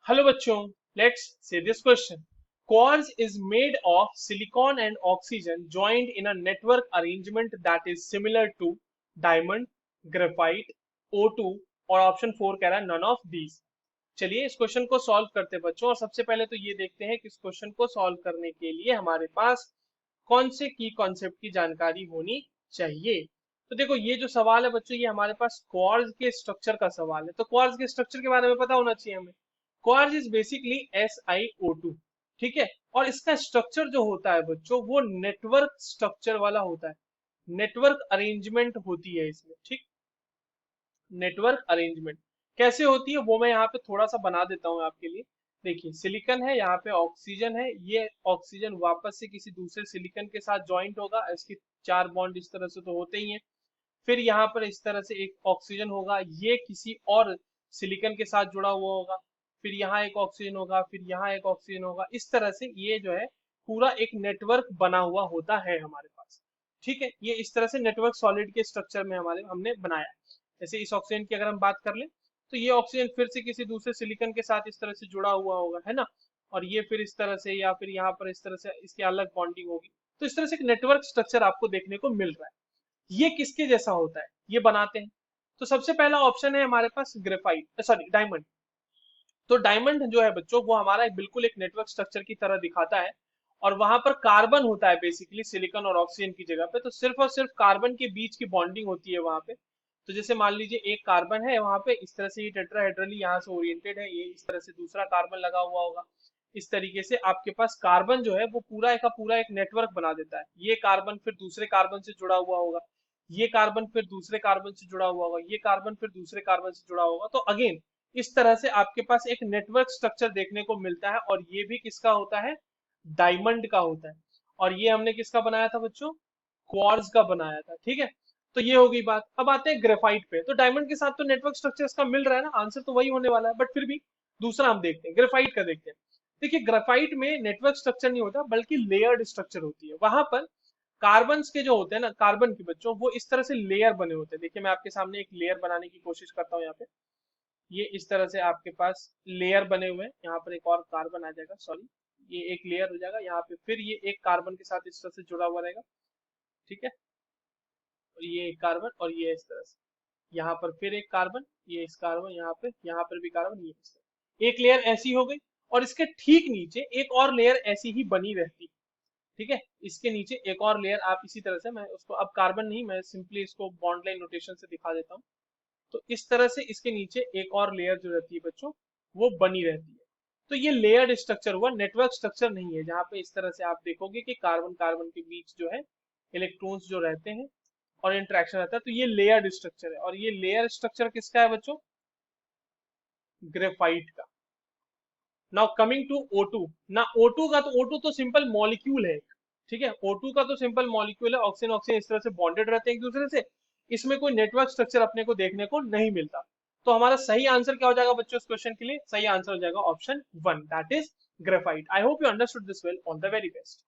Hello बच्चों, let's see this question. Quartz is made of silicon and oxygen joined in a network arrangement that is similar to diamond, graphite, O2 और option 4 कह रहा है none of these। चलिए इस question को solve करते हैं बच्चों, और सबसे पहले तो ये देखते हैं कि इस क्वेश्चन को सॉल्व करने के लिए हमारे पास कौन से की कॉन्सेप्ट की जानकारी होनी चाहिए। तो देखो ये जो सवाल है बच्चों, ये हमारे पास क्वार्ट्ज के स्ट्रक्चर का सवाल है, तो क्वार्ट्ज के स्ट्रक्चर के बारे में पता होना चाहिए हमें। क्वार्ट्ज इज बेसिकली SiO2, ठीक है। और इसका स्ट्रक्चर जो होता है बच्चों वो नेटवर्क स्ट्रक्चर वाला होता है, नेटवर्क अरेंजमेंट होती है इसमें, ठीक। नेटवर्क अरेंजमेंट कैसे होती है वो मैं यहाँ पे थोड़ा सा बना देता हूँ आपके लिए। देखिए सिलिकॉन है, यहाँ पे ऑक्सीजन है, ये ऑक्सीजन वापस से किसी दूसरे सिलिकॉन के साथ ज्वाइंट होगा, इसके 4 बॉन्ड इस तरह से तो होते ही हैं। फिर यहाँ पर इस तरह से एक ऑक्सीजन होगा, ये किसी और सिलिकॉन के साथ जुड़ा हुआ होगा। फिर यहाँ एक ऑक्सीजन होगा, फिर यहाँ एक ऑक्सीजन होगा, इस तरह से ये जो है पूरा एक नेटवर्क बना हुआ होता है हमारे पास, ठीक है। ये इस तरह से नेटवर्क सॉलिड के स्ट्रक्चर में हमारे हमने बनाया है। जैसे इस ऑक्सीजन की अगर हम बात कर लें तो ये ऑक्सीजन फिर से किसी दूसरे सिलिकॉन के साथ इस तरह से जुड़ा हुआ होगा, है ना। और ये फिर इस तरह से, या फिर यहाँ पर इस तरह से इसकी अलग बॉन्डिंग होगी। तो इस तरह से एक नेटवर्क स्ट्रक्चर आपको देखने को मिल रहा है। ये किसके जैसा होता है, ये बनाते हैं। तो सबसे पहला ऑप्शन है हमारे पास ग्रेफाइट, सॉरी डायमंड। तो डायमंड जो है बच्चों वो हमारा बिल्कुल एक नेटवर्क स्ट्रक्चर की तरह दिखाता है, और वहां पर कार्बन होता है बेसिकली सिलिकॉन और ऑक्सीजन की जगह पे, तो सिर्फ और सिर्फ कार्बन के बीच की बॉन्डिंग होती है वहां पे। तो जैसे मान लीजिए एक कार्बन है वहां पे, इस तरह से ये टेट्राहेड्रली यहाँ से ओरिएंटेड है, ये इस तरह से दूसरा कार्बन लगा हुआ होगा। इस तरीके से आपके पास कार्बन जो है वो पूरा का पूरा एक नेटवर्क बना देता है। ये कार्बन फिर दूसरे कार्बन से जुड़ा हुआ होगा, ये कार्बन फिर दूसरे कार्बन से जुड़ा हुआ होगा, ये कार्बन फिर दूसरे कार्बन से जुड़ा होगा। तो अगेन इस तरह से आपके पास एक नेटवर्क स्ट्रक्चर देखने को मिलता है, और ये भी किसका होता है, डायमंड का होता है। और ये हमने किसका बनाया था बच्चों, क्वार्ट्ज का बनाया था, ठीक है। तो ये हो गई बात। अब आते हैं ग्रेफाइट पे। तो डायमंड के साथ तो नेटवर्क स्ट्रक्चर इसका मिल रहा है ना, आंसर तो वही होने वाला है, बट फिर भी दूसरा हम देखते हैं, ग्रेफाइट का देखते हैं। देखिए ग्रेफाइट में नेटवर्क स्ट्रक्चर नहीं होता बल्कि लेयर्ड स्ट्रक्चर होती है। वहां पर कार्बन के जो होते हैं ना, कार्बन के बच्चों वो इस तरह से लेयर बने होते हैं। देखिए मैं आपके सामने एक लेयर बनाने की कोशिश करता हूँ यहाँ पे। ये इस तरह से आपके पास लेयर बने हुए हैं, यहाँ पर एक और कार्बन आ जाएगा, सॉरी ये एक लेयर हो जाएगा यहाँ पे, फिर ये एक कार्बन के साथ इस तरह से जुड़ा हुआ रहेगा, ठीक है। और ये एक कार्बन, और ये इस तरह से यहाँ पर फिर एक कार्बन, ये इस कार्बन यहाँ पे, यहाँ पर भी कार्बन, ये इस तरह एक लेयर ऐसी हो गई। और इसके ठीक नीचे एक और लेयर ऐसी ही बनी रहती, ठीक है। इसके नीचे एक और लेयर आप इसी तरह से, मैं उसको अब कार्बन नहीं, मैं सिंपली इसको बॉन्ड लाइन नोटेशन से दिखा देता हूँ। तो इस तरह से इसके नीचे एक और लेयर जो रहती है बच्चों वो बनी रहती है। तो ये लेयर्ड स्ट्रक्चर हुआ, नेटवर्क स्ट्रक्चर नहीं है, जहां पे इस तरह से आप देखोगे कि कार्बन कार्बन के बीच जो है इलेक्ट्रॉन्स जो रहते हैं और इंटरेक्शन रहता है। तो ये लेयर्ड स्ट्रक्चर है, और ये लेयर स्ट्रक्चर किसका है बच्चों, ग्रेफाइट का। Now coming to O2। ना O2 का, तो O2 तो सिंपल मॉलिक्यूल है, ठीक है। O2 का तो सिंपल मॉलिक्यूल है, ऑक्सीजन ऑक्सीजन इस तरह से बॉन्डेड रहते हैं एक दूसरे से। इसमें कोई नेटवर्क स्ट्रक्चर अपने को देखने को नहीं मिलता। तो हमारा सही आंसर क्या हो जाएगा बच्चों इस क्वेश्चन के लिए, सही आंसर हो जाएगा option 1, that is graphite. I hope you understood this well, all the very best.